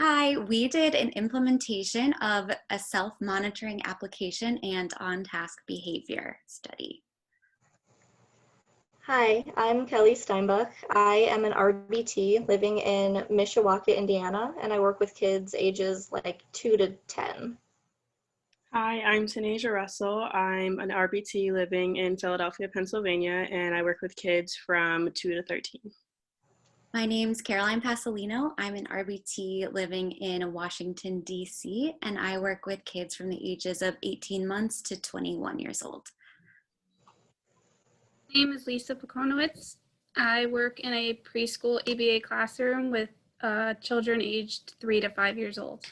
Hi, we did an implementation of a self-monitoring application and on-task behavior study. Hi, I'm Kelly Steinbach. I am an RBT living in Mishawaka, Indiana, and I work with kids ages like 2 to 10. Hi, I'm Tanasia Russell. I'm an RBT living in Philadelphia, Pennsylvania, and I work with kids from 2 to 13. My name's Caroline Pasolino. I'm an RBT living in Washington, D.C., and I work with kids from the ages of 18 months to 21 years old. My name is Lisa Pokonowitz. I work in a preschool ABA classroom with children aged 3 to 5 years old.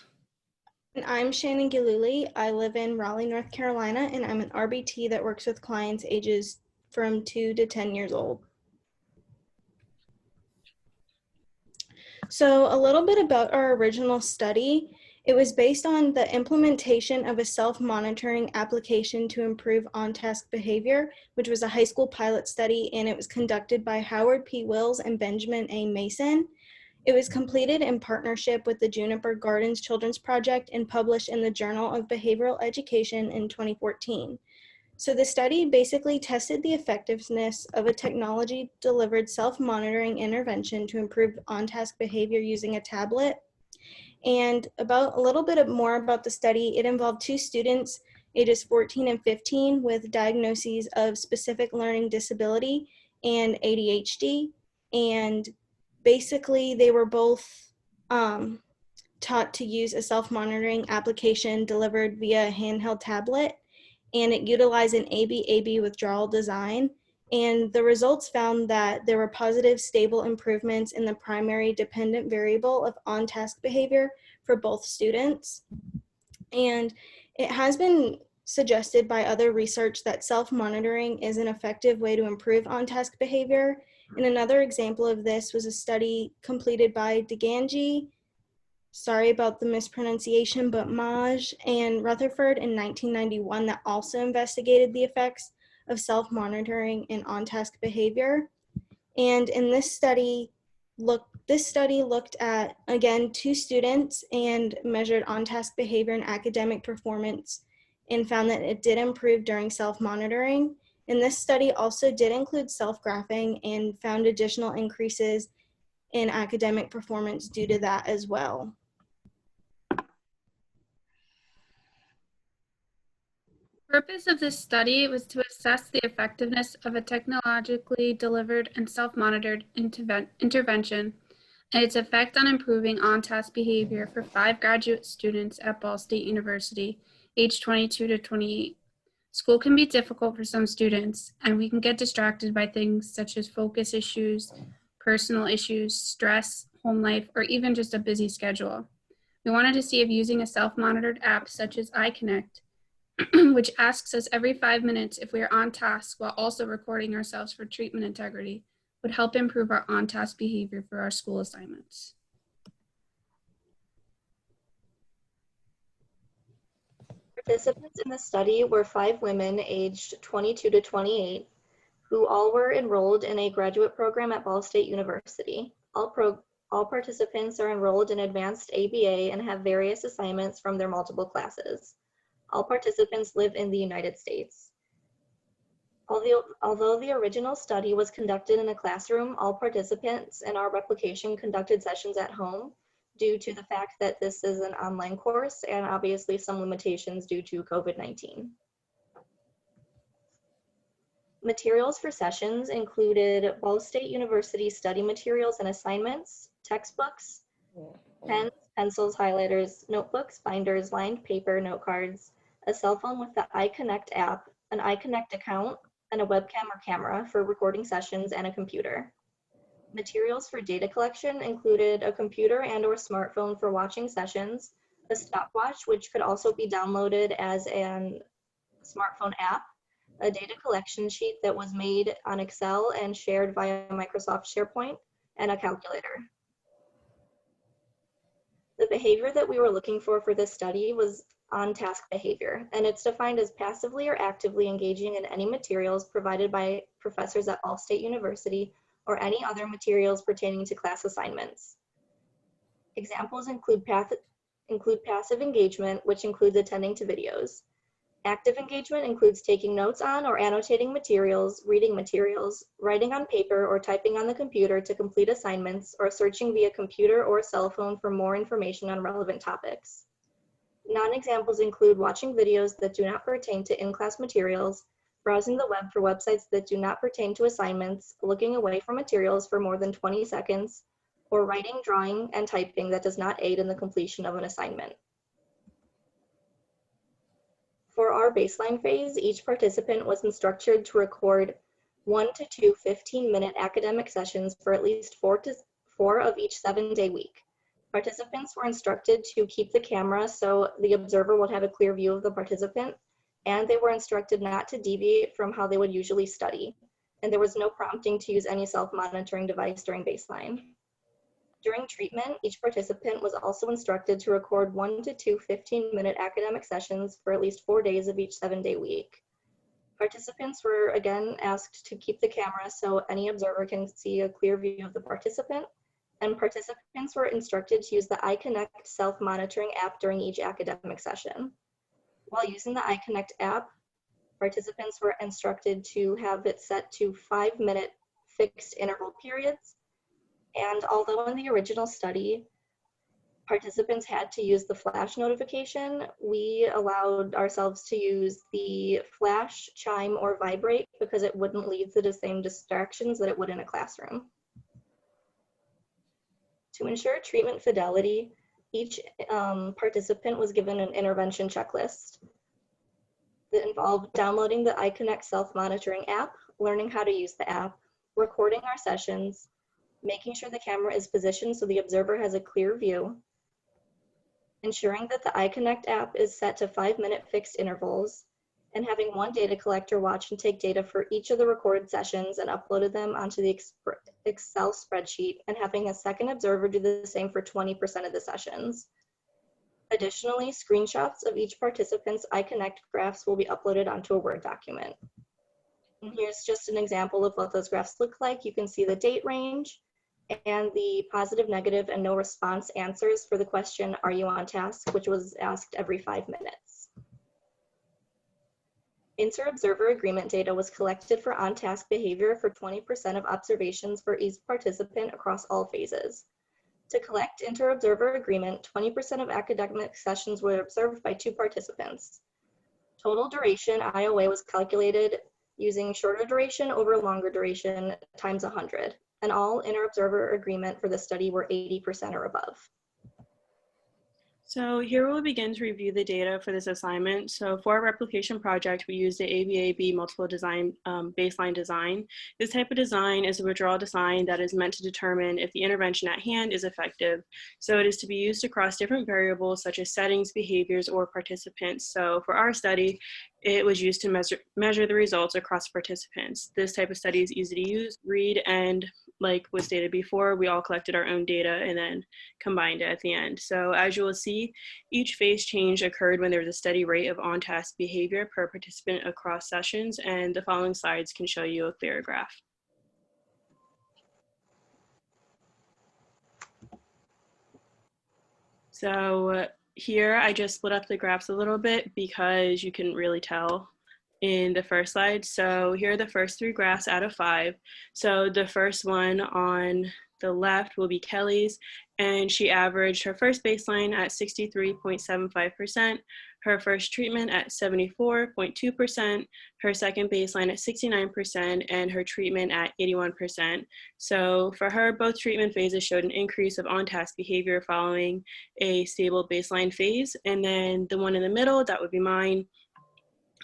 And I'm Shannon Gillooly. I live in Raleigh, North Carolina, and I'm an RBT that works with clients ages from 2 to 10 years old. So a little bit about our original study. It was based on the implementation of a self-monitoring application to improve on-task behavior, which was a high school pilot study, and it was conducted by Howard P. Wills and Benjamin A. Mason. It was completed in partnership with the Juniper Gardens Children's Project and published in the Journal of Behavioral Education in 2014. So the study basically tested the effectiveness of a technology-delivered self-monitoring intervention to improve on-task behavior using a tablet. And a little bit more about the study, it involved 2 students, ages 14 and 15, with diagnoses of specific learning disability and ADHD. And basically, they were both taught to use a self-monitoring application delivered via a handheld tablet, and it utilized an ABAB withdrawal design. And the results found that there were positive, stable improvements in the primary dependent variable of on-task behavior for both students. And it has been suggested by other research that self-monitoring is an effective way to improve on-task behavior. And another example of this was a study completed by DeGangi, sorry about the mispronunciation, but Maj and Rutherford in 1991 that also investigated the effects of self-monitoring and on-task behavior. And in this study looked at, again, 2 students and measured on-task behavior and academic performance and found that it did improve during self-monitoring. And this study also did include self-graphing and found additional increases in academic performance due to that as well. The purpose of this study was to assess the effectiveness of a technologically delivered and self-monitored intervention and its effect on improving on-task behavior for 5 graduate students at Ball State University, age 22 to 28. School can be difficult for some students, and we can get distracted by things such as focus issues, personal issues, stress, home life, or even just a busy schedule. We wanted to see if using a self-monitored app such as iConnect, which asks us every 5 minutes if we are on task while also recording ourselves for treatment integrity, would help improve our on-task behavior for our school assignments. Participants in the study were 5 women aged 22 to 28 who all were enrolled in a graduate program at Ball State University. All participants are enrolled in advanced ABA and have various assignments from their multiple classes. All participants live in the United States. Although the original study was conducted in a classroom, all participants in our replication conducted sessions at home due to the fact that this is an online course and obviously some limitations due to COVID-19. Materials for sessions included Ball State University study materials and assignments, textbooks, pens, pencils, highlighters, notebooks, binders, lined paper, note cards, a cell phone with the iConnect app, an iConnect account, and a webcam or camera for recording sessions, and a computer. Materials for data collection included a computer and/or smartphone for watching sessions, a stopwatch, which could also be downloaded as an smartphone app, a data collection sheet that was made on Excel and shared via Microsoft SharePoint, and a calculator. The behavior that we were looking for this study was on-task behavior, and it's defined as passively or actively engaging in any materials provided by professors at Ball State University or any other materials pertaining to class assignments. Examples include passive engagement, which includes attending to videos. Active engagement includes taking notes on or annotating materials, reading materials, writing on paper or typing on the computer to complete assignments, or searching via computer or cell phone for more information on relevant topics. Non-examples include watching videos that do not pertain to in-class materials, browsing the web for websites that do not pertain to assignments, looking away from materials for more than 20 seconds, or writing, drawing, and typing that does not aid in the completion of an assignment. For our baseline phase, each participant was instructed to record 1 to 2 15-minute academic sessions for at least 4 of each 7-day week. Participants were instructed to keep the camera so the observer would have a clear view of the participant, and they were instructed not to deviate from how they would usually study, and there was no prompting to use any self-monitoring device during baseline. During treatment, each participant was also instructed to record 1 to 2 15-minute academic sessions for at least 4 days of each 7-day week. Participants were again asked to keep the camera so any observer can see a clear view of the participant, and participants were instructed to use the iConnect self-monitoring app during each academic session. While using the iConnect app, participants were instructed to have it set to 5-minute fixed interval periods. And although in the original study, participants had to use the flash notification, we allowed ourselves to use the flash, chime, or vibrate because it wouldn't lead to the same distractions that it would in a classroom. To ensure treatment fidelity, each participant was given an intervention checklist that involved downloading the iConnect self-monitoring app, learning how to use the app, recording our sessions, making sure the camera is positioned so the observer has a clear view, ensuring that the iConnect app is set to 5-minute fixed intervals, and having one data collector watch and take data for each of the recorded sessions and uploaded them onto the Excel spreadsheet, and having a second observer do the same for 20% of the sessions. Additionally, screenshots of each participant's iConnect graphs will be uploaded onto a Word document. And here's just an example of what those graphs look like. You can see the date range and the positive, negative, and no response answers for the question, "Are you on task?" which was asked every 5 minutes. Inter-observer agreement data was collected for on-task behavior for 20% of observations for each participant across all phases. To collect inter-observer agreement, 20% of academic sessions were observed by 2 participants. Total duration IOA was calculated using shorter duration over longer duration times 100, and all inter-observer agreement for the study were 80% or above. So here we'll begin to review the data for this assignment. So for our replication project, we used the ABAB multiple design baseline design. This type of design is a withdrawal design that is meant to determine if the intervention at hand is effective. So it is to be used across different variables such as settings, behaviors, or participants. So for our study, it was used to measure the results across participants. This type of study is easy to use, read, and like was stated before, we all collected our own data and then combined it at the end. So as you will see, each phase change occurred when there was a steady rate of on-task behavior per participant across sessions, and the following slides can show you a clearer graph. So here I just split up the graphs a little bit because you can really tell in the first slide. So here are the first 3 graphs out of 5. So the first one on the left will be Kelly's, and she averaged her first baseline at 63.75%, her first treatment at 74.2%, her second baseline at 69%, and her treatment at 81%. So for her, both treatment phases showed an increase of on-task behavior following a stable baseline phase. And then the one in the middle, that would be mine.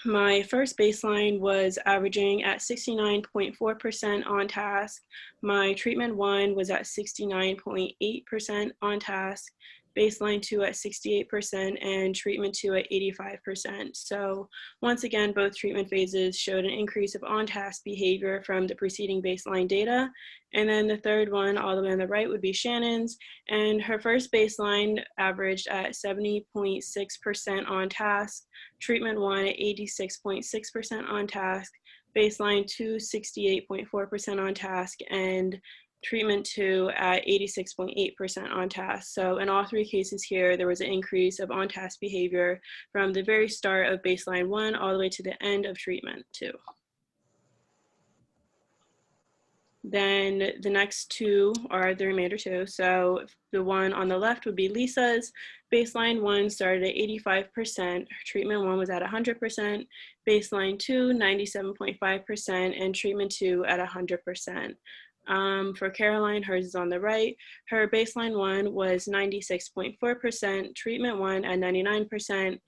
My first baseline was averaging at 69.4% on task. My treatment 1 was at 69.8% on task, baseline 2 at 68%, and treatment 2 at 85%. So once again, both treatment phases showed an increase of on-task behavior from the preceding baseline data. And then the third one all the way on the right would be Shannon's, and her first baseline averaged at 70.6% on task, treatment 1 at 86.6% on task, baseline 2 68.4% on task, and treatment 2 at 86.8% on task. So in all three cases here, there was an increase of on task behavior from the very start of baseline 1 all the way to the end of treatment 2. Then the next two are the remainder two. So the one on the left would be Lisa's. Baseline 1 started at 85%, treatment 1 was at 100%, baseline 2, 97.5%, and treatment 2 at 100%. For Caroline, hers is on the right. Her baseline 1 was 96.4%, treatment 1 at 99%,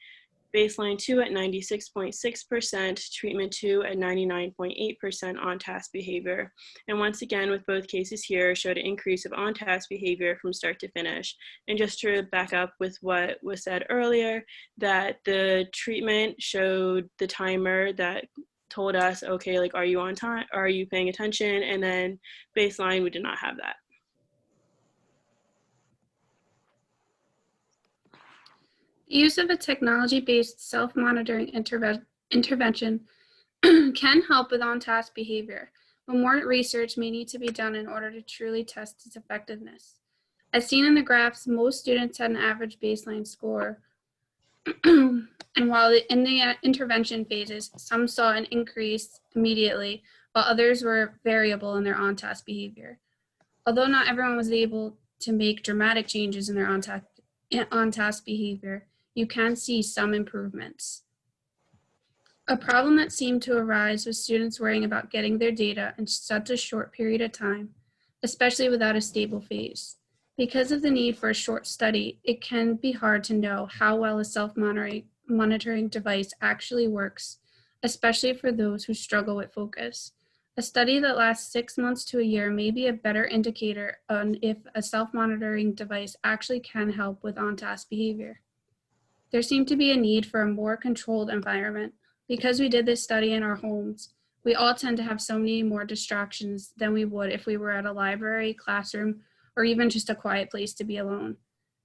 baseline 2 at 96.6%, treatment 2 at 99.8% on-task behavior. And once again, with both cases here, showed an increase of on-task behavior from start to finish. And just to back up with what was said earlier, that the treatment showed the timer that told us, okay, like, are you on time? Are you paying attention? And then baseline, we did not have that. The use of a technology-based self-monitoring intervention can help with on-task behavior, but more research may need to be done in order to truly test its effectiveness. As seen in the graphs, most students had an average baseline score, and while in the intervention phases, some saw an increase immediately, while others were variable in their on-task behavior. Although not everyone was able to make dramatic changes in their on-task behavior, you can see some improvements. A problem that seemed to arise was students worrying about getting their data in such a short period of time, especially without a stable phase. Because of the need for a short study, it can be hard to know how well a self-monitoring device actually works, especially for those who struggle with focus. A study that lasts 6 months to a year may be a better indicator on if a self-monitoring device actually can help with on-task behavior. There seemed to be a need for a more controlled environment. Because we did this study in our homes, we all tend to have so many more distractions than we would if we were at a library, classroom, or even just a quiet place to be alone.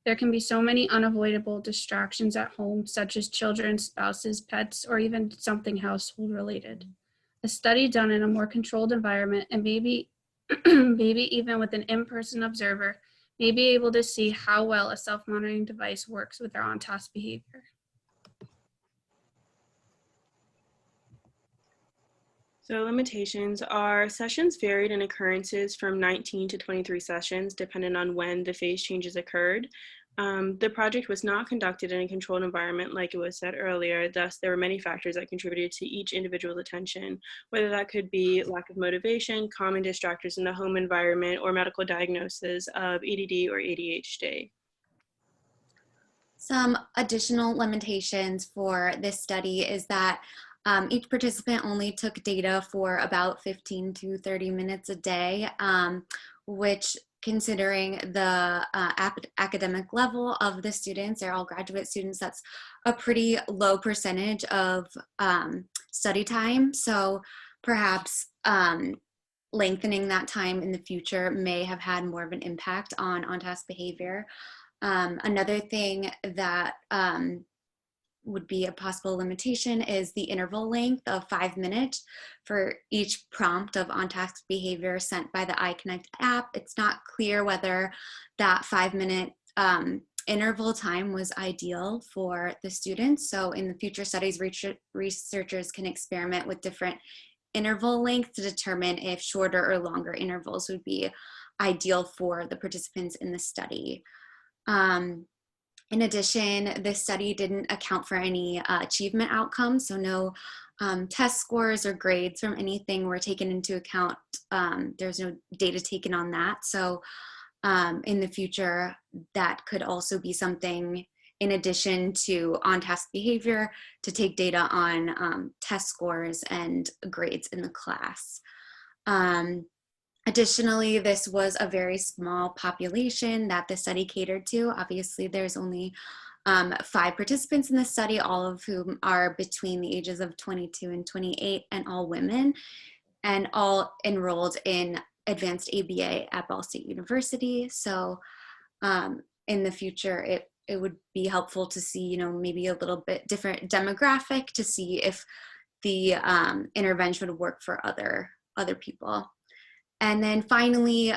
There can be so many unavoidable distractions at home, such as children, spouses, pets, or even something household related. A study done in a more controlled environment and maybe even with an in-person observer may be able to see how well a self-monitoring device works with their on-task behavior. So limitations are sessions varied in occurrences from 19 to 23 sessions, depending on when the phase changes occurred. The project was not conducted in a controlled environment like it was said earlier, thus there were many factors that contributed to each individual's attention, whether that could be lack of motivation, common distractors in the home environment, or medical diagnosis of ADD or ADHD. Some additional limitations for this study is that each participant only took data for about 15 to 30 minutes a day, which, considering the academic level of the students, they're all graduate students, that's a pretty low percentage of study time. So perhaps lengthening that time in the future may have had more of an impact on on-task behavior. Another thing that would be a possible limitation is the interval length of 5 minutes for each prompt of on-task behavior sent by the iConnect app. It's not clear whether that 5-minute interval time was ideal for the students. So in the future studies, researchers can experiment with different interval lengths to determine if shorter or longer intervals would be ideal for the participants in the study. In addition, this study didn't account for any achievement outcomes, so no test scores or grades from anything were taken into account. There's no data taken on that. So in the future, that could also be something in addition to on-task behavior to take data on test scores and grades in the class. Additionally, this was a very small population that the study catered to. Obviously, there's only 5 participants in the study, all of whom are between the ages of 22 and 28, and all women, and all enrolled in advanced ABA at Ball State University. So in the future, it would be helpful to see, maybe a little bit different demographic to see if the intervention would work for other people. And then finally,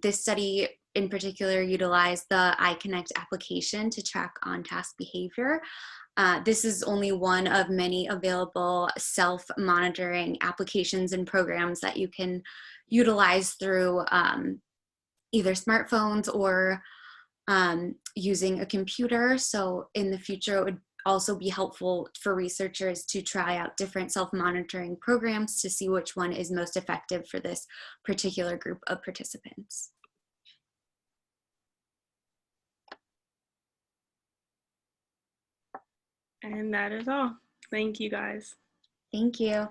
this study in particular utilized the iConnect application to track on-task behavior. This is only one of many available self-monitoring applications and programs that you can utilize through either smartphones or using a computer. So in the future, it would also be helpful for researchers to try out different self-monitoring programs to see which one is most effective for this particular group of participants. And that is all. Thank you guys. Thank you.